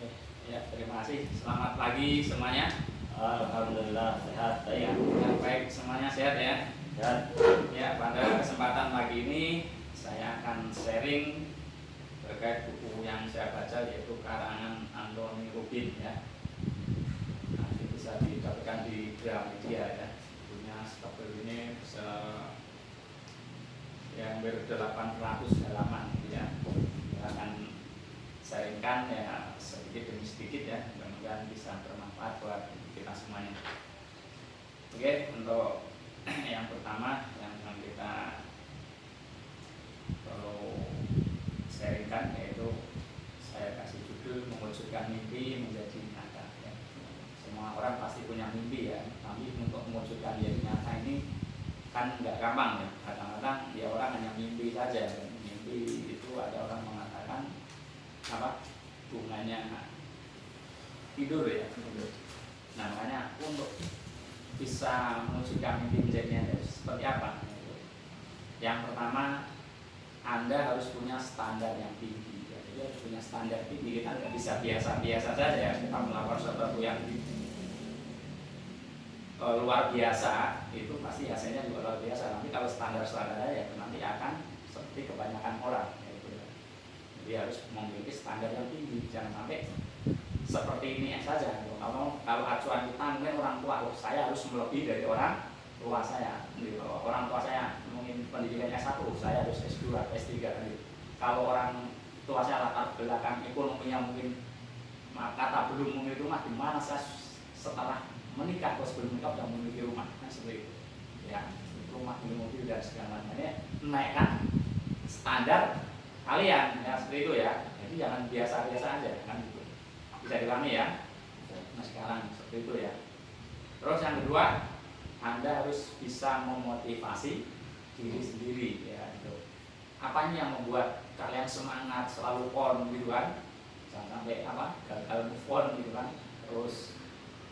Oke, ya terima kasih. Selamat pagi semuanya. Alhamdulillah sehat Ya, saya. yang baik semuanya sehat ya. Sehat. Ya, pada kesempatan pagi ini saya akan sharing terkait buku yang saya baca yaitu karangan Anthony Rubin ya. Nanti bisa didapatkan di Gramedia ya. Bukunya seperti ini yang ber-800 halaman ya. Saya akan sharingkan ya sedikit demi sedikit ya, mudah-mudahan bisa bermanfaat buat kita semuanya. Oke, untuk yang pertama yang akan kita perlu sharingkan yaitu saya kasih judul mewujudkan mimpi menjadi nyata ya. Semua orang pasti punya mimpi ya, tapi untuk mewujudkan jadi nyata ini kan nggak gampang ya. Kadang-kadang ya orang hanya mimpi saja. Mimpi itu ada orang mengatakan apa bunganya tidur ya. Nah makanya untuk bisa mewujudkan mimpi menjadi nyata seperti apa? Yang pertama, Anda harus punya standar yang tinggi. Jadi harus punya standar tinggi. Kita nggak bisa biasa-biasa saja ya. Kita melakukan sesuatu yang luar biasa itu pasti hasilnya juga luar biasa. Nanti kalau standar-standar ya nanti akan seperti kebanyakan orang. Jadi harus memiliki standar yang tinggi. Jangan sampai seperti ini saja. Kalau acuan kita mungkin orang tua, saya harus melebihi dari orang tua saya. Orang tua saya mungkin pendidikannya S1, saya harus S2, S3. Kalau orang tua saya latar belakang ekonominya mungkin kata belum memiliki rumah, di mana saya setelah menikah atau sebelum menikah sudah memiliki rumah, kan seperti itu. Ya, rumah, mobil dan segala macamnya, naikkan standar kalian ya seperti itu ya. Jadi jangan biasa-biasa aja kan gitu. Bisa dipahami ya. Nah sekarang seperti itu ya. Terus yang kedua, Anda harus bisa memotivasi diri sendiri ya gitu. Apanya yang membuat kalian semangat selalu on gitu kan? Jangan sampai gagal move on gitu kan. Terus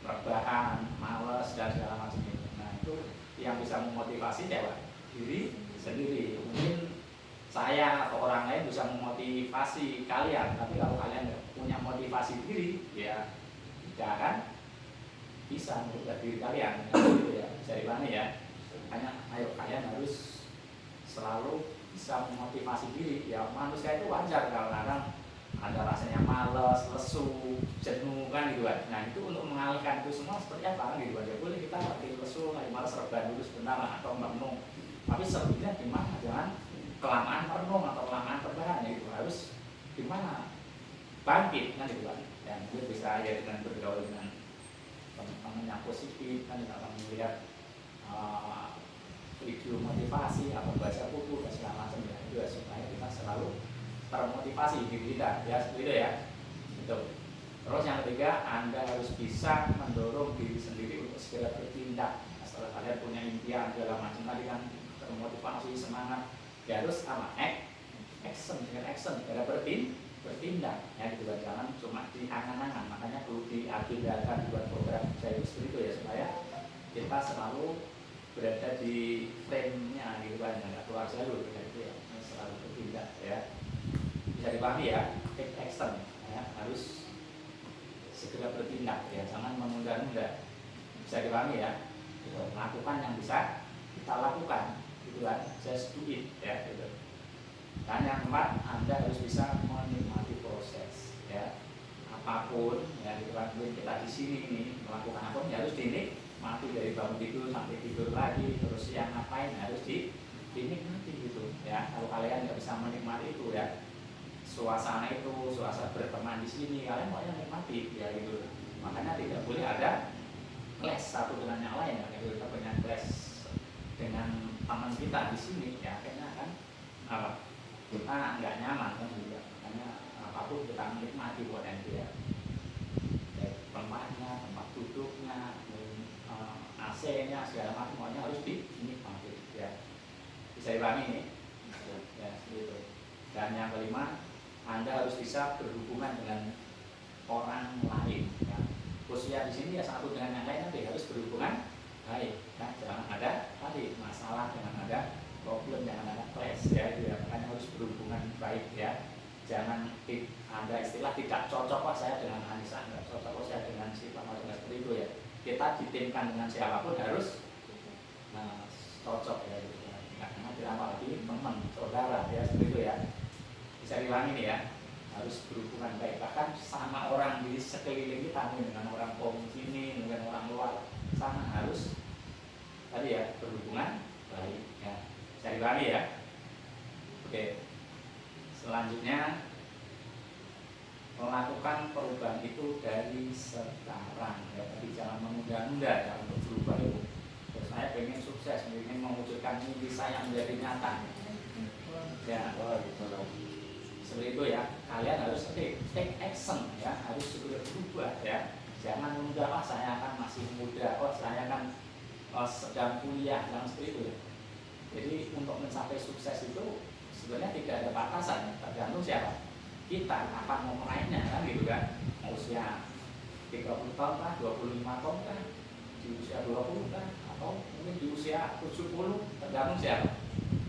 rebahan, males dan segala macam itu. Nah itu yang bisa memotivasi siapa? Diri sendiri. Mungkin saya atau orang lain bisa memotivasi kalian, tapi kalau kalian nggak punya motivasi diri, ya tidak akan bisa merubah diri kalian. Gitu ya, bisa dipahami ya. Makanya ayo kalian harus selalu bisa memotivasi diri. Ya manusia itu wajar kalau kadang ada rasanya malas, lesu, jenuh kan gitu kan. Nah itu untuk mengalihkan itu semua seperti apa kan gitu kan. Ya boleh kita lagi lesu, lagi malas rebahan dulu sebentar atau merenung. Tapi sebetulnya gimana? Jangan kelamaan merenung atau kelamaan rebahan ya gitu. Harus gimana? Bangkit kan gitu kan. Dan mungkin bisa ya dengan bergaul dengan teman-teman yang positif kan kita akan melihat video motivasi atau baca buku dan segala macam ya. Itu ya, supaya kita selalu termotivasi diri kita ya seperti itu ya gitu. Terus yang ketiga, Anda harus bisa mendorong diri sendiri untuk segera bertindak. Nah, setelah kalian punya impian segala macam tadi kan termotivasi semangat ya harus apa action dengan action segera bertindak ya gitu kan. Jangan cuma di angan-angan. Makanya perlu diagendakan buat program saya itu seperti itu ya supaya kita selalu berada di frame-nya gitu kan, nggak keluar jalur gitu ya, selalu bertindak ya. Bisa dipahami ya, take action ya, harus segera bertindak ya, jangan menunda-nunda. Bisa dipahami ya, gitu. Lakukan yang bisa kita lakukan gitu kan, just do it ya gitu. Dan yang keempat, Anda harus bisa menikmati proses ya, apapun ya gitu kan. Kita di sini nih melakukan apapun ya harus dinikmati, dari bangun tidur sampai tidur lagi, terus yang ngapain harus dinikmati gitu ya. Kalau kalian nggak bisa menikmati itu ya, suasana berteman di sini, kalian maunya nikmati ya gitu. Makanya tidak boleh ada clash satu dengan yang lain ya gitu. Kita punya clash dengan teman kita di sini ya, akhirnya kan kita nggak nyaman kan juga. Makanya apapun kita nikmati buat itu ya, tempatnya, tempat duduknya, AC-nya segala macam semuanya harus dinikmati ya. Bisa dipahami nih ya gitu. Dan yang kelima, Anda harus bisa berhubungan dengan orang lain ya. Khususnya di sini ya satu dengan yang lain nanti harus berhubungan baik ya. Jangan ada tadi masalah, jangan ada problem, jangan ada clash ya, itu ya. Makanya harus berhubungan baik ya. Jangan ada istilah tidak cocok lah saya dengan Anissa, nggak cocok lah saya dengan si Pak Madu, seperti itu ya. Kita ditimkan dengan siapapun harus cocok ya, gitu. Karena tidak apalagi teman, saudara ya, seperti itu ya. Bisa diulangi nih ya, harus berhubungan baik, bahkan sama orang di sekeliling kita, dengan orang kaum sini, dengan orang luar, sama harus tadi ya, berhubungan baik ya. Bisa diulangi ya. Oke, selanjutnya melakukan perubahan itu dari sekarang ya, tapi jangan menunda-nunda ya untuk berubah itu. Terus saya pengen sukses, ingin mewujudkan mimpi saya menjadi nyata ya, seperti itu ya. Kalian harus take action ya, harus segera berubah ya. Jangan menunda, oh saya akan masih muda, oh saya akan sedang kuliah, jangan seperti itu ya. Jadi untuk mencapai sukses itu sebenarnya tidak ada batasan ya, tergantung siapa kita, kapan mau meraihnya kan gitu kan. Mau usia 30 tahun kah, 25 tahun kah, di usia 20 kah, atau mungkin di usia 70, tergantung siapa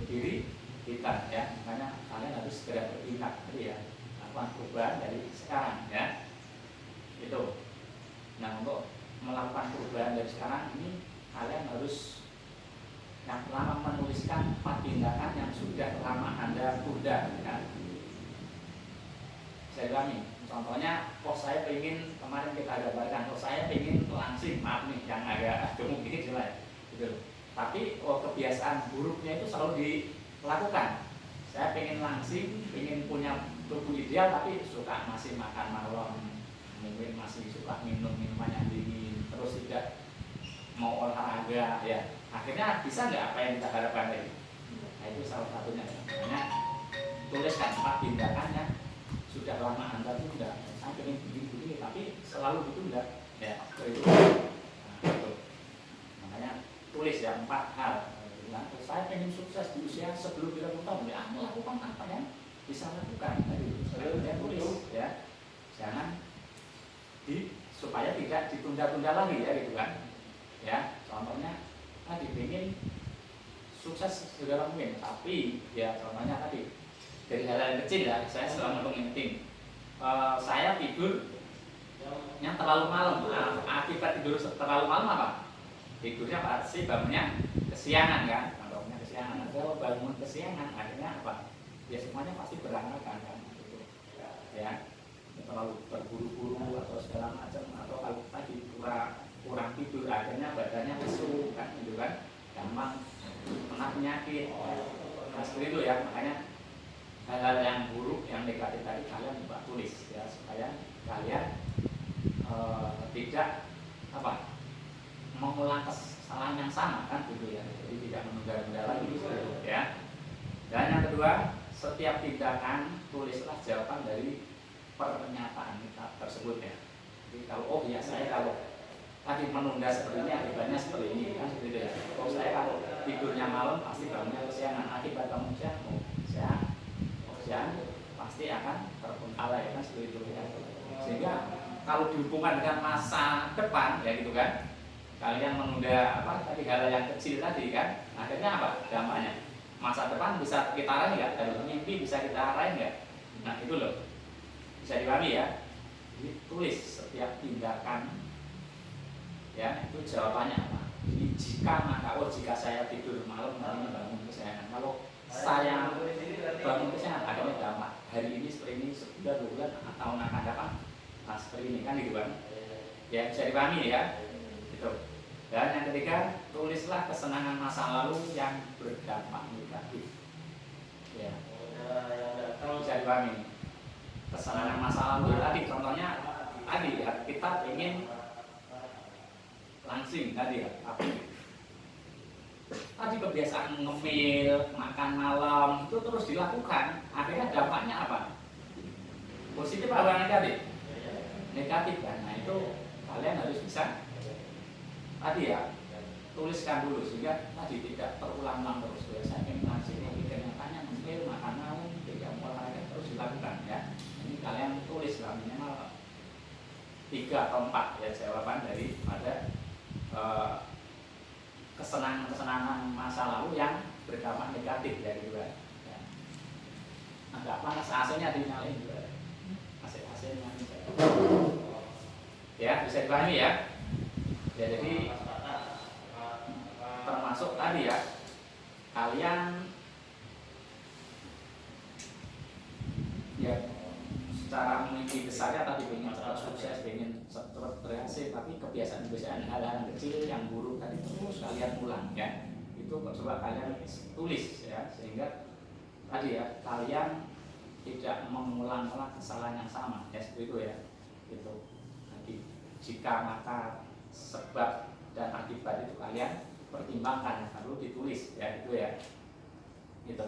diri kita ya. Makanya kalian harus segera bertindak tadi ya, lakukan perubahan dari sekarang ya. Itu. Nah, untuk melakukan perubahan dari sekarang ini kalian harus yang pertama menuliskan 4 tindakan yang sudah lama Anda tunda ya. Saya ulangi, contohnya, oh saya pengen, kemarin kita gambarkan, oh saya pengen langsing, maaf nih yang agak gemuk dikit jelas gitu. Tapi oh kebiasaan buruknya itu selalu dilakukan. Saya pengen langsing, pengen punya tubuh ideal, tapi suka masih makan malam, mungkin masih suka minum minuman yang dingin, terus tidak mau olahraga ya. Akhirnya bisa nggak apa yang kita harapkan tadi? Nah itu salah satunya. Makanya tuliskan 4 tindakan yang sudah lama Anda tunda. Saya pengen begini-begini tapi selalu ditunda ya. Itu. Nah, itu. Makanya tulis ya 4 hal. Nah, saya pengen sukses di usia sebelum 30 tahun. Ya, melakukan apa yang bisa lakukan tadi. Saya tulis ya. Jangan supaya tidak ditunda-tunda lagi ya gitu kan. Ya, contohnya tadi pengen sukses segala mungkin, tapi ya contohnya tadi dari hal yang kecil ya, saya selalu mengingatkan saya tidurnya terlalu malam. Akibat tidur terlalu malam apa? Tidurnya pasti bangunnya kesiangan kan, bangunnya kesiangan. Kalau bangun kesiangan akhirnya apa? Ya semuanya pasti berantakan kan, gitu. Ya, terlalu terburu-buru atau segala macam, atau kalau tadi kurang tidur akhirnya badannya lesu kan, gitu kan, gampang kena penyakit. Nah seperti itu ya. Makanya hal-hal yang buruk, yang negatif tadi kalian coba tulis ya, supaya kalian tidak mengulang kesalahan yang sama kan gitu ya. Jadi tidak menunda-nunda lagi gitu ya. Dan yang kedua, setiap tindakan tulislah jawaban dari pernyataan kita tersebut ya. Jadi kalau oh ya saya kalau tadi menunda seperti ini akibatnya seperti ini kan gitu ya. Kalau saya kalau tidurnya malam pasti bangunnya kesiangan, akibat bangun siang pasti akan terbengkalai kan seperti itu ya. Sehingga kalau dihubungkan dengan masa depan ya gitu kan, kalian menunda tadi hal yang kecil tadi kan, akhirnya apa dampaknya? Masa depan bisa kita arahin nggak? Dari mimpi bisa kita arahin nggak? Nah itu loh, bisa dipahami ya. Jadi tulis setiap tindakan ya, itu jawabannya apa? Jadi jika saya tidur malam hari ini bangun kesiangan, kalau saya bangun kesiangan akhirnya dampak hari ini seperti ini, sebulan 2 bulan atau akan dapat seperti ini kan gitu kan ya. Bisa dipahami ya gitu. Dan yang ketiga, tulislah kesenangan masa lalu yang berdampak negatif ya. Bisa dipahami kesenangan masa lalu tadi, contohnya tadi ya, kita ingin langsing tadi ya, tadi kebiasaan ngemil, makan malam itu terus dilakukan, akhirnya dampaknya apa? Positif apa negatif? Negatif kan. Nah itu kalian harus bisa tadi ya, tuliskan dulu sehingga tadi tidak terulang-ulang terus. Biasanya yang langsing ini kenyataannya ngemil, makan malam, tidak olahraga terus dilakukan ya. Ini kalian tulis lah minimal 3 atau 4 ya jawaban daripada kesenangan masa lalu yang berdampak negatif ya gitu kan. Ya. Agak panas AC-nya dinyalain juga. AC-nya ya, bisa dipahami ya. Ya, jadi termasuk tadi ya, kalian ya secara mimpi besarnya tadi pengen cepat sukses, pengen cepat berhasil, tapi kebiasaan-kebiasaan hal-hal kecil yang buruk tadi terus kalian ulang ya. Itu coba kalian tulis ya, sehingga tadi ya kalian tidak mengulang-ulang kesalahan yang sama ya, seperti itu ya. Gitu. Jadi jika maka sebab dan akibat itu kalian pertimbangkan, lalu ditulis ya, itu ya. Gitu.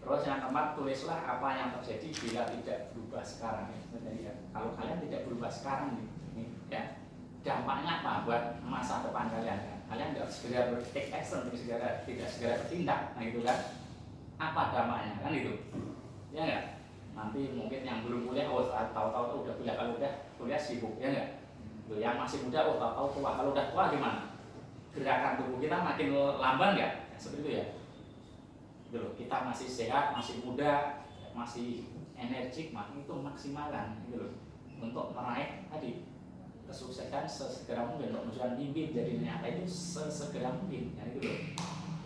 Terus yang keempat, tulislah apa yang terjadi bila tidak berubah sekarang ya. Kalau kalian tidak berubah sekarang nih ya, dampaknya apa buat masa depan kalian ya? Kalian tidak segera take action, tidak segera bertindak, nah itu kan apa dampaknya kan itu ya enggak? Nanti mungkin yang belum kuliah, oh tahu-tahu udah kuliah, kalau udah kuliah sibuk ya enggak? Yang masih muda, oh tahu-tahu tua, kalau udah tua gimana? Gerakan tubuh kita makin lamban nggak? Ya, seperti itu ya. Gitu loh, kita masih sehat, masih muda, masih energik, itu maksimalkan gitu loh, untuk meraih tadi kesuksesan sesegera mungkin, untuk menunjukkan mimpi jadi nyata itu sesegera mungkin ya, gitu loh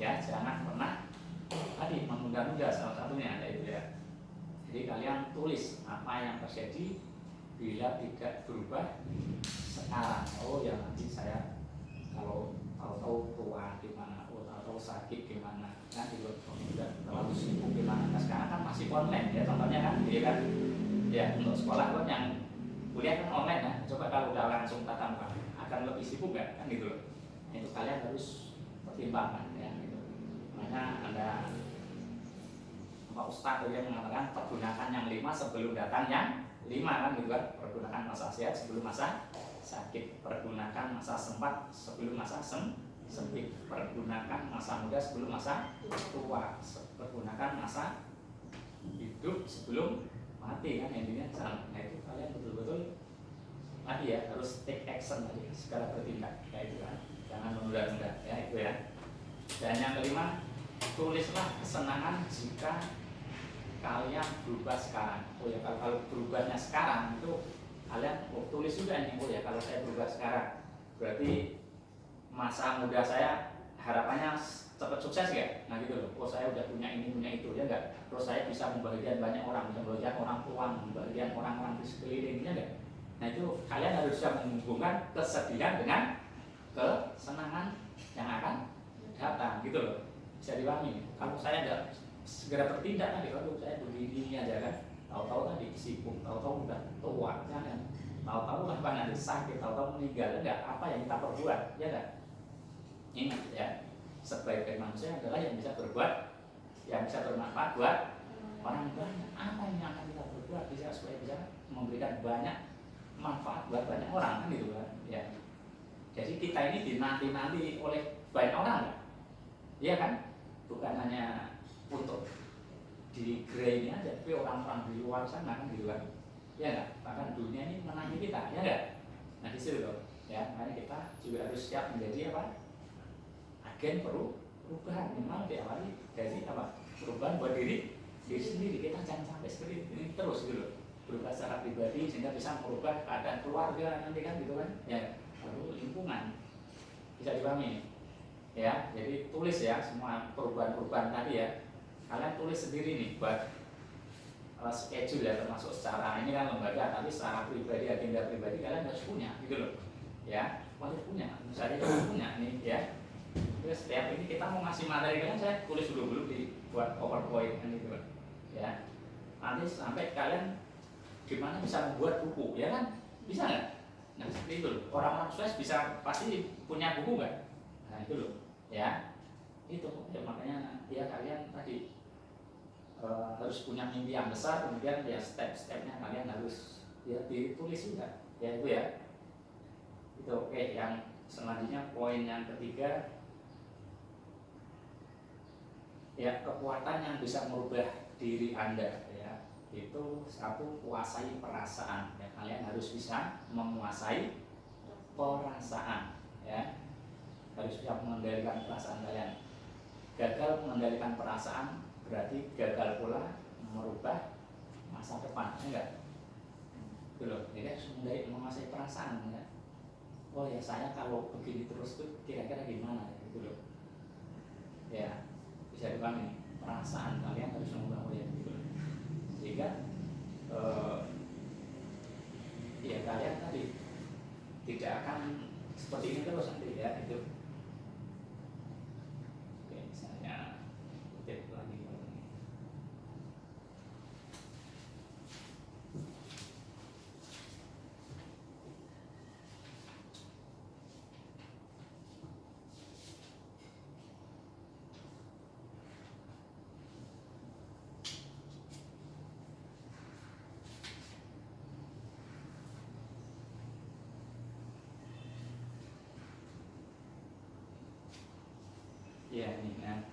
ya. Jangan pernah tadi menunda-nunda, salah satunya ada itu ya. Jadi kalian tulis apa yang terjadi bila tidak berubah sekarang. Oh ya, nanti saya kalau tahu tua gimana, tahu sakit gimana, kan juga udah terlalu sibuk gimana. Nah, sekarang kan masih online ya, contohnya kan, ya kan, ya untuk sekolah kan yang kuliah kan online ya. Coba kalau udah langsung tatap muka akan lebih sibuk kan gitu loh. Itu kalian harus pertimbangkan ya gitu. Makanya ada Pak Ustadz yang mengatakan pergunakan yang 5 sebelum datang yang 5 kan gitu kan. Pergunakan masa sehat sebelum masa sakit, pergunakan masa sempat sebelum masa sempit, pergunakan masa muda sebelum masa tua, pergunakan masa hidup sebelum mati kan intinya. Nah itu kalian betul-betul tadi ya harus take action tadi, segera bertindak ya itu kan, jangan menunda-nunda ya itu ya. Dan yang kelima, tulislah kesenangan jika kalian berubah sekarang. Oh ya, kalau berubahnya sekarang itu kalian tulis juga nih, oh ya kalau saya berubah sekarang berarti masa muda saya harapannya cepat sukses ya. Nah gitu loh, oh saya udah punya ini punya itu ya enggak, terus saya bisa membahagiakan banyak orang, bisa membahagiakan orang tua, membahagiakan orang-orang di sekelilingnya enggak. Nah itu kalian harus bisa menghubungkan kesedihan dengan kesenangan yang akan datang gitu loh, bisa dipahami. Kalau saya enggak segera bertindak nanti, kalau saya begini aja kan, tahu-tahu tadi sibuk, tahu-tahu udah tua kan, tahu-tahu apa nanti sakit, tahu-tahu meninggal, enggak apa yang kita perbuat ya enggak. Ingat ya, sebaik-baik manusia adalah yang bisa berbuat, yang bisa bermanfaat buat orang banyak. Apa yang akan kita berbuat bisa supaya bisa memberikan banyak manfaat buat banyak orang kan gitu kan ya. Jadi kita ini dinanti-nanti oleh banyak orang kan, iya kan, bukan hanya untuk di gerai ini aja, tapi orang-orang di luar sana kan gitu kan ya enggak, bahkan dunia ini menanti kita ya enggak. Nah di situ loh ya, makanya kita juga harus siap menjadi apa, agen perubahan. Memang diawali dari apa, perubahan buat diri sendiri. Kita jangan sampai seperti ini terus gitu loh, berubah secara pribadi sehingga bisa merubah keadaan keluarga nanti kan gitu kan ya, lalu lingkungan, bisa dipahami ya. Jadi tulis ya semua perubahan-perubahan tadi ya, kalian tulis sendiri nih buat schedule ya, termasuk secara ini kan lembaga, tapi secara pribadi, agenda pribadi kalian harus punya gitu loh ya, wajib punya. Misalnya harus punya nih ya. Terus setiap ini kita mau ngasih materi kalian, saya tulis dulu dibuat PowerPoint kan gitu ya. Nanti sampai kalian gimana bisa membuat buku ya kan, bisa nggak? Nah seperti itu loh, orang-orang sukses bisa pasti punya buku nggak? Nah itu loh ya, itu ya, makanya ya kalian tadi harus punya mimpi yang besar, kemudian ya step-stepnya kalian harus ya ditulis juga ya itu ya. Itu oke. Yang selanjutnya poin yang ketiga ya, kekuatan yang bisa merubah diri Anda ya, itu satu, kuasai perasaan ya. Kalian harus bisa menguasai perasaan ya, harus bisa mengendalikan perasaan kalian. Gagal mengendalikan perasaan berarti gagal pula merubah masa depan, enggak? Gitu loh. Jadi harus mulai menguasai perasaan, ya. Oh ya, saya kalau begini terus tuh kira-kira gimana, gitu loh. Ya, bisa dipahami. Perasaan kalian harus membangun, ya, gitu loh. Sehingga ya kalian tadi tidak akan seperti ini terus nanti, ya, itu. Oke, misalnya kutip lagi. Ya, ini kan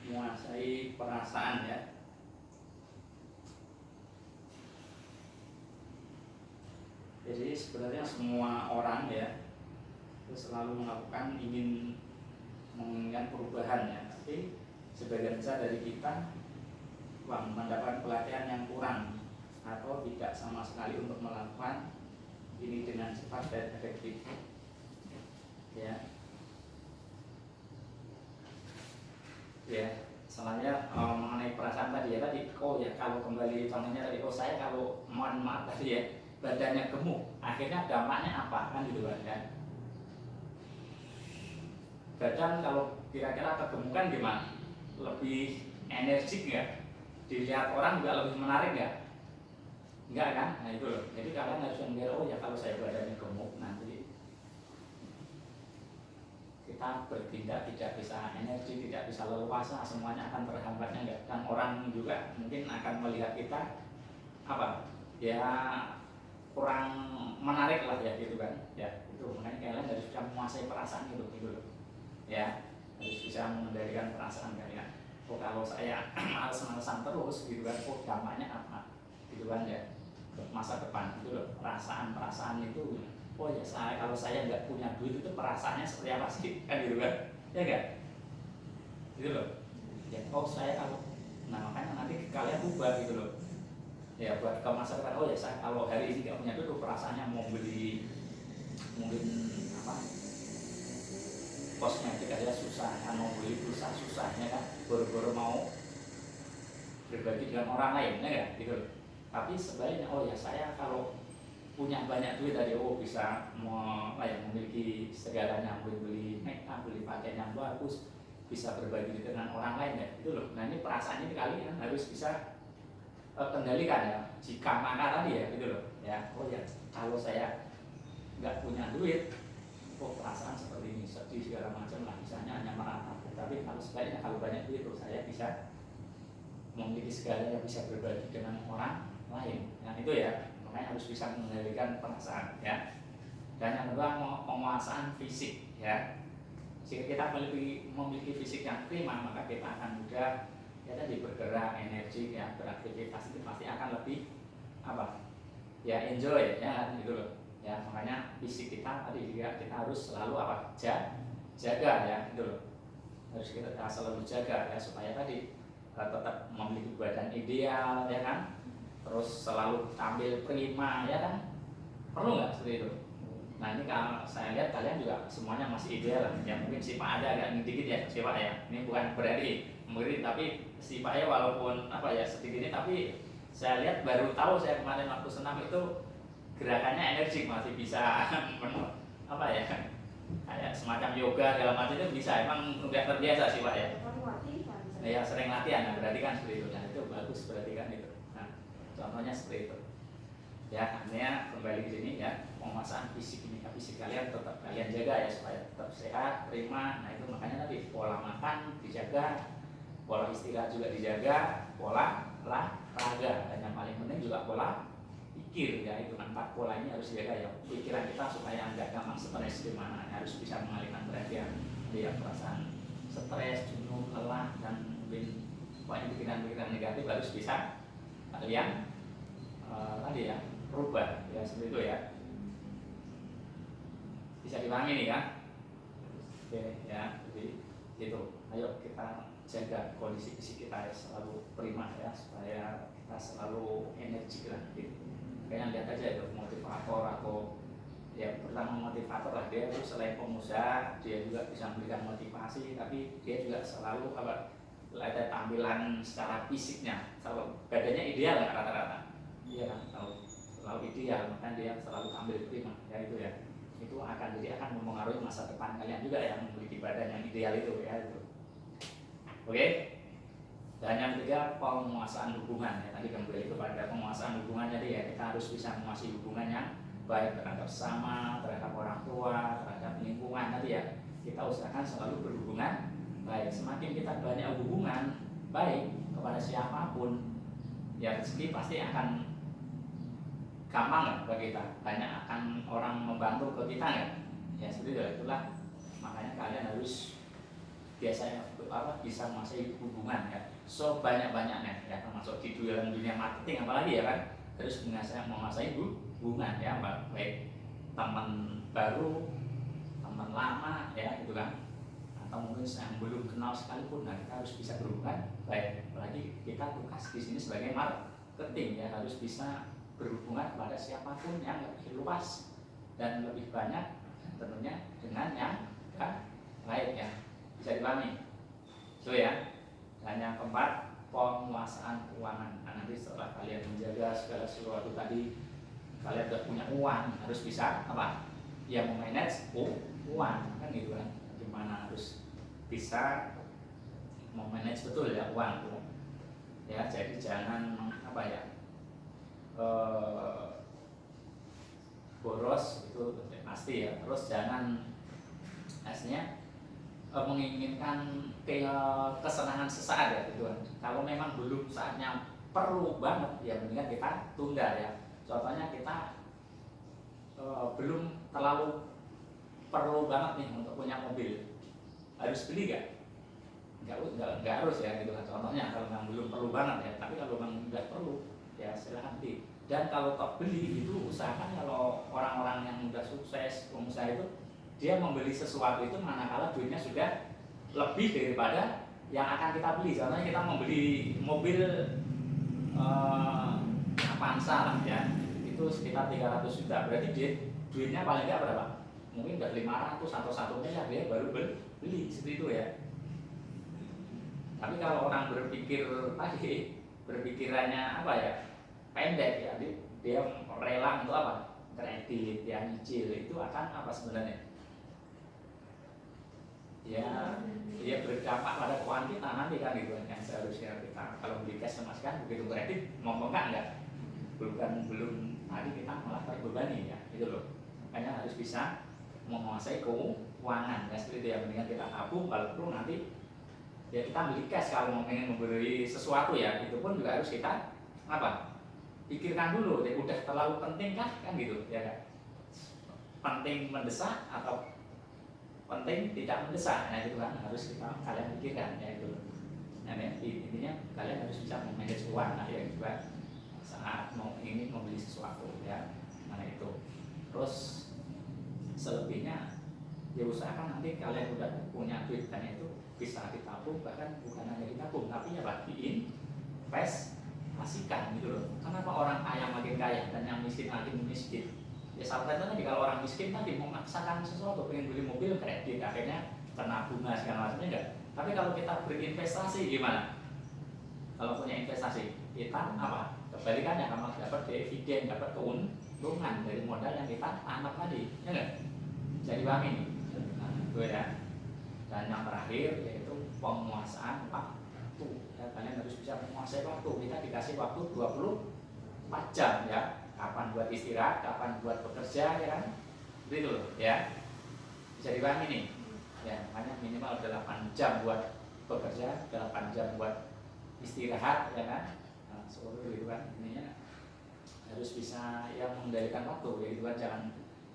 menguasai perasaan, ya. Jadi sebenarnya semua orang, ya, itu selalu melakukan menginginkan perubahan, ya. Tapi sebagian besar dari kita mendapat pelatihan yang kurang atau tidak sama sekali untuk melakukan ini dengan cepat dan efektif, ya. Ya, soalnya mengenai perasaan tadi, ya, oh ya, kalau kembali contohnya tadi, oh saya kalau mohon maaf tadi, ya, badannya gemuk, akhirnya dampaknya apa, kan gitu kan, ya. Badan kalau kira-kira kegemukan gimana? Lebih energik nggak? Dilihat orang juga lebih menarik nggak? Enggak kan? Nah itu loh. Jadi kalian harus mengira, oh ya, kalau saya badannya gemuk, nanti kita bertindak tidak bisa energi, tidak bisa leluasa, semuanya akan terhambatnya, enggak? Dan orang juga mungkin akan melihat kita apa? Ya kurang menarik lah, ya, gitu kan. Ya, itu makanya kalian harus bisa menguasai perasaan gitu loh. Ya, harus bisa mengendalikan perasaan kalian. Oh kalau saya males-malesan terus gitu kan, oh dampaknya apa? Gitu kan, ya. Masa depan itu loh, perasaan itu. Oh ya, kalau saya nggak punya duit itu perasaannya seperti apa sih, kan gitu kan, ya enggak, gitu loh, ya. Oh saya kalau, nah makanya nanti kalian ubah gitu loh, ya, buat ke masa depan. Oh ya, saya kalau hari ini nggak punya duit, perasaannya mau beli mungkin apa kosmetik aja susah, kan, mau beli pulsa susahnya kan, boro-boro mau berbagi dengan orang lain, ya enggak, gitu loh. Tapi sebaliknya, oh ya, saya kalau punya banyak duit dari, oh bisa memiliki segalanya, beli make up, beli pakaian yang bagus, bisa berbagi dengan orang lain, ya, itu loh. Nah ini perasaan ini kalian harus bisa kendalikan, ya. Jika maka tadi, ya, gitu loh, ya. Oh ya, kalau saya nggak punya duit, oh perasaan seperti ini, sedih segala macam lah, misalnya hanya meratapi. Tapi kalau sebaliknya, kalau banyak duit, oh saya bisa memiliki segalanya, bisa berbagi dengan orang lain. Nah itu, ya. Makanya harus bisa mengendalikan perasaan, ya. Dan yang kedua, penguasaan fisik, ya. Jika kita memiliki fisik yang prima, maka kita akan mudah, ya, tadi bergerak, energi, ya, beraktivitas itu pasti akan lebih apa? Ya enjoy, ya, gitu loh. Ya makanya fisik kita tadi juga kita harus selalu apa? Jaga, ya, gitu loh. Harus kita selalu jaga, ya, supaya tadi tetap memiliki badan ideal, ya kan? Terus selalu tampil prima, ya kan, perlu nggak seperti itu? Nah ini kalau saya lihat kalian juga semuanya masih ideal, ya. Mungkin si Pak ada agak dikit, ya, si Pak, ya. Ini bukan berarti murid, tapi si Pak, ya, walaupun apa ya sedikit ini, tapi saya lihat baru tahu saya kemarin waktu senam itu gerakannya energik, masih bisa apa ya, kayak semacam yoga segala macam itu bisa, emang udah terbiasa sih Pak, ya. Ya sering latihan, nah, berarti kan seperti itu. Nah itu bagus, berarti kan itu. Contohnya seperti itu, ya. Artinya kembali ke sini, ya, penguasaan fisik ini, fisik kalian tetap kalian jaga, ya, supaya tetap sehat, prima. Nah itu makanya tadi pola makan dijaga, pola istirahat juga dijaga, pola olahraga, dan yang paling penting juga pola pikir, ya. Itu 4 pola ini harus dijaga, ya, pikiran kita supaya nggak gampang stres, gimana harus bisa mengalihkan perhatian, ya, perasaan stres, jenuh, lelah, dan mungkin pikiran-pikiran negatif harus bisa kalian tadi, ya, rubah, ya, seperti itu, ya. Bisa dipahami nih, ya. Oke, ya, jadi itu. Ayo kita jaga kondisi fisik kita, ya, selalu prima, ya, supaya kita kita selalu energik lah gitu. Kayaknya lihat aja itu motivator atau ya pertama motivator lah, dia itu selain pengusaha dia juga bisa memberikan motivasi, tapi dia juga selalu ada tampilan secara fisiknya, selalu badannya ideal nggak rata-rata, iya kan, selalu ideal, makanya dia selalu tampil prima ya itu ya. Itu akan mempengaruhi masa depan kalian juga yang memiliki badan yang ideal itu ya itu. Oke. Dan yang ketiga, penguasaan hubungan ya. Tadi kembali kepada penguasaan hubungan, jadi ya kita harus bisa menguasai hubungan yang baik terhadap sesama, terhadap orang tua, terhadap lingkungan. Tadi ya kita usahakan selalu berhubungan baik. Semakin kita banyak hubungan baik kepada siapapun, ya rezeki pasti akan gampang ya bagi kita. Banyak akan orang membantu ke kita ya. Ya seperti itu, itulah makanya kalian harus biasanya bisa menguasai hubungan ya, so banyak-banyaknya ya, termasuk di dunia marketing apalagi ya kan, terus menguasai hubungan ya, baik teman baru, teman lama ya gitu kan, atau mungkin yang belum kenal sekalipun. Nah kita harus bisa berhubungan baik, apalagi kita tugas di sini sebagai marketing ya, harus bisa berhubungan kepada siapapun yang lebih luas dan lebih banyak, tentunya dengan yang baik ya, bisa dipahami so ya. Dan yang keempat, penguasaan keuangan. Nah, nanti setelah kalian menjaga segala sesuatu tadi, kalian sudah punya uang, harus bisa ya memanage uang kan gitu kan, gimana harus bisa memanage betul ya uang tuh ya. Jadi jangan boros itu pasti ya. Terus jangan aslinya menginginkan kesenangan sesaat ya gitu kan. Kalau memang belum saatnya perlu banget ya mendingan kita tunda ya. Contohnya kita belum terlalu perlu banget nih untuk punya mobil, harus beli nggak harus ya gitu kan. Contohnya kalau memang belum perlu banget ya, tapi kalau memang nggak perlu ya silahkan beli. Dan kalau top beli itu usahakan kalau orang-orang yang udah sukses pengusaha itu, dia membeli sesuatu itu manakala duitnya sudah lebih daripada yang akan kita beli. Contohnya kita membeli mobil Avanza lah ya, itu sekitar 300 juta, berarti duitnya paling nggak berapa? Mungkin udah 500 atau 1 miliar dia baru beli seperti itu ya. Tapi kalau orang berpikirannya pendek ya, dia rela untuk kredit, dia nyicil, itu akan sebenarnya? Ya berdampak pada keuangan kita nanti kan gitu kan. Yang seharusnya kita kalau beli cash sama sekali, begitu kredit mau enggak belum tadi kita malah terbebani ya gitu loh. Makanya harus bisa menguasai keuangan ya, seperti itu ya. Mendingan kita tabung, kalau perlu nanti ya kita beli cash. Kalau mau pengen membeli sesuatu ya, itu pun juga harus kita pikirkan dulu ya, udah terlalu penting kan gitu ya kan? Penting mendesak atau penting tidak mendesak, nah itu kan harus kalian pikirkan ya itu. Nah intinya kalian harus bisa memanage uang ya juga saat ingin membeli sesuatu ya, mana itu. Terus selebihnya ya usahakan nanti kalian udah punya duit dan itu bisa ditabung, bahkan bukan hanya ditabung tapi ya diinvestasikan gitu loh. Kenapa orang kaya makin kaya dan yang miskin makin miskin? Ya salah satunya kalau orang miskin tadi memaksakan sesuatu, pengen beli mobil kredit, akhirnya kena bunga segala macamnya enggak. Tapi kalau kita berinvestasi gimana? Kalau punya investasi kita kebalikannya, kamu dapat dividen, dapat keuntungan dari modal yang kita tanam tadi, ya enggak? Jadi paham ini? Nah, itu ya. Dan yang terakhir yaitu penguasaan waktu ya, kalian harus bisa menguasai waktu. Kita dikasih waktu 24 jam ya, kapan buat istirahat, kapan buat bekerja ya kan, begitu loh ya. Bisa dipahami nih ya, makanya minimal 8 jam buat bekerja, 8 jam buat istirahat ya kan. Nah, seperti itu kan, ininya harus bisa yang mengendalikan waktu ya gitu kan. Jangan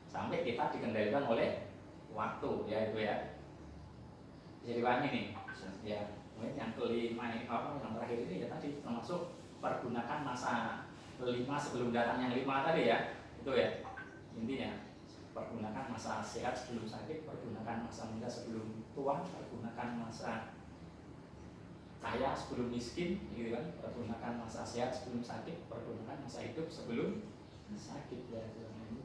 sampai kita dikendalikan oleh waktu ya itu ya. Bisa dipahami nih ya. Mungkin yang kelima yang terakhir ini ya tadi, termasuk pergunakan masa 5 sebelum datang yang 5 tadi ya, itu ya intinya. Pergunakan masa sehat sebelum sakit, pergunakan masa muda sebelum tua, pergunakan masa kaya sebelum miskin, gitu kan? Pergunakan masa sehat sebelum sakit, pergunakan masa hidup sebelum sakit ya.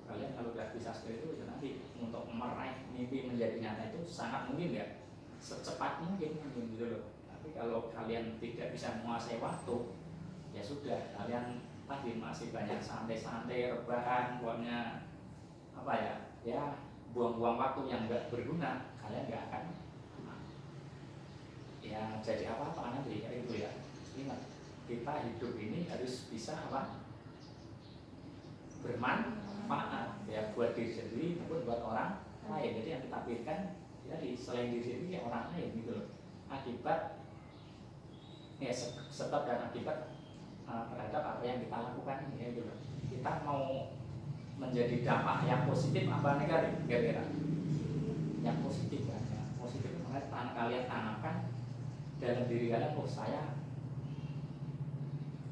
Kalian kalau udah bisa seperti itu, ya nanti untuk meraih mimpi menjadi nyata itu sangat mungkin ya, secepat mungkin gitu loh. Tapi kalau kalian tidak bisa menguasai waktu, ya sudah, kalian tadi masih banyak santai-santai, rebahan, pokoknya apa ya, ya buang-buang waktu yang nggak berguna, kalian nggak akan ya jadi apa-apa nanti ya itu ya. Ingat, kita hidup ini harus bisa apa, bermanfaat ya buat diri sendiri maupun buat orang lain. Jadi yang kita pikirkan jadi selain diri sendiri ya orang lain gitu loh. Akibat ya sebab dan akibat terhadap apa yang kita lakukan ini ya gitu loh. Kita mau menjadi dampak yang positif apa negatif kira-kira? Yang positif kan, yang positif itu makanya kalian tanamkan dalam diri kalian, oh saya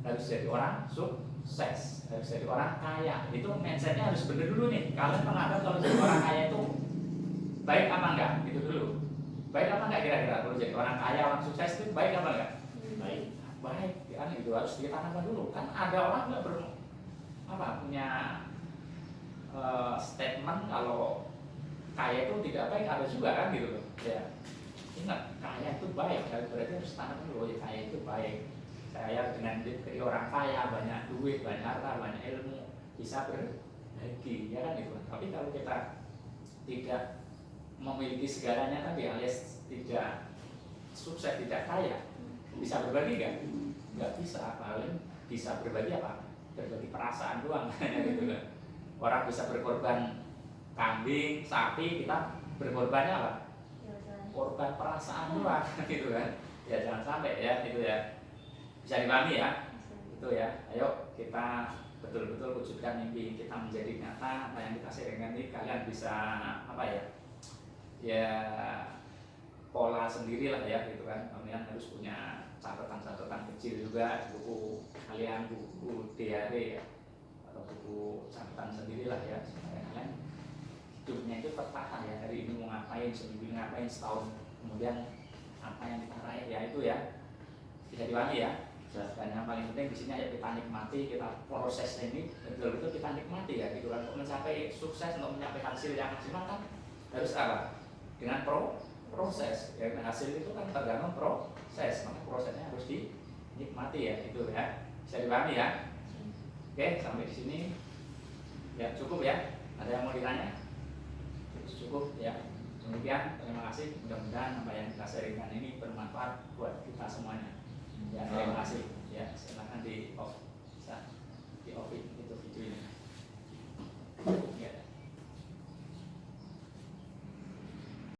harus jadi orang sukses, harus jadi orang kaya. Itu mindsetnya harus bener dulu nih. Kalian menganggap kalau jadi orang kaya itu baik apa enggak? Itu dulu. Baik apa enggak kira-kira kalau jadi orang kaya, orang sukses itu baik apa enggak? Baik. Baik, kan itu harus ditanamkan dulu. Kan ada orang nggak punya statement kalau kaya itu tidak baik, ada juga kan gitu loh. Ya. Ingat, kaya itu baik, berarti harus tanam dulu ya, kaya itu baik. Saya dengan jadi orang kaya, banyak duit, banyak harta, banyak ilmu, bisa berbagi, ya kan itu. Tapi kalau kita tidak memiliki segalanya tadi, alias tidak sukses, tidak kaya, bisa berbagi nggak? Nggak bisa. Paling bisa berbagi apa? Berbagi perasaan doang, gitu kan. Orang bisa berkorban kambing, sapi, kita berkorbannya apa? Korban perasaan doang, gitu kan. Ya jangan sampai ya, itu ya. Bisa dipahami ya, itu ya. Ayo kita betul-betul wujudkan mimpi kita menjadi nyata. Apa yang kita sharingkan ini kalian bisa apa ya, ya pola sendiri lah ya, gitu kan. Kalian harus punya catatan-catatan kecil juga, buku kalian, buku diary ya, atau buku catatan sendiri lah ya, supaya kalian hidupnya itu tertata ya. Hari ini mau ngapain, seminggu ngapain, setahun kemudian apa yang kita raih ya, itu ya. Bisa dipahami ya. Dan yang paling penting di sini ya kita nikmati, kita proses ini betul-betul kita nikmati ya, gitu kan. Untuk mencapai sukses, untuk mencapai hasil yang maksimal kan harus apa? Dengan proses. Ya, hasil itu kan tergantung proses, maka prosesnya harus dinikmati ya, itu ya. Bisa dipahami ya. Oke, sampai di sini ya cukup ya. Ada yang mau ditanya? Cukup ya. Demikian, terima kasih. Mudah-mudahan apa yang kita sharingkan ini bermanfaat buat kita semuanya. Ya, terima kasih. Ya, silakan di off, bisa di off.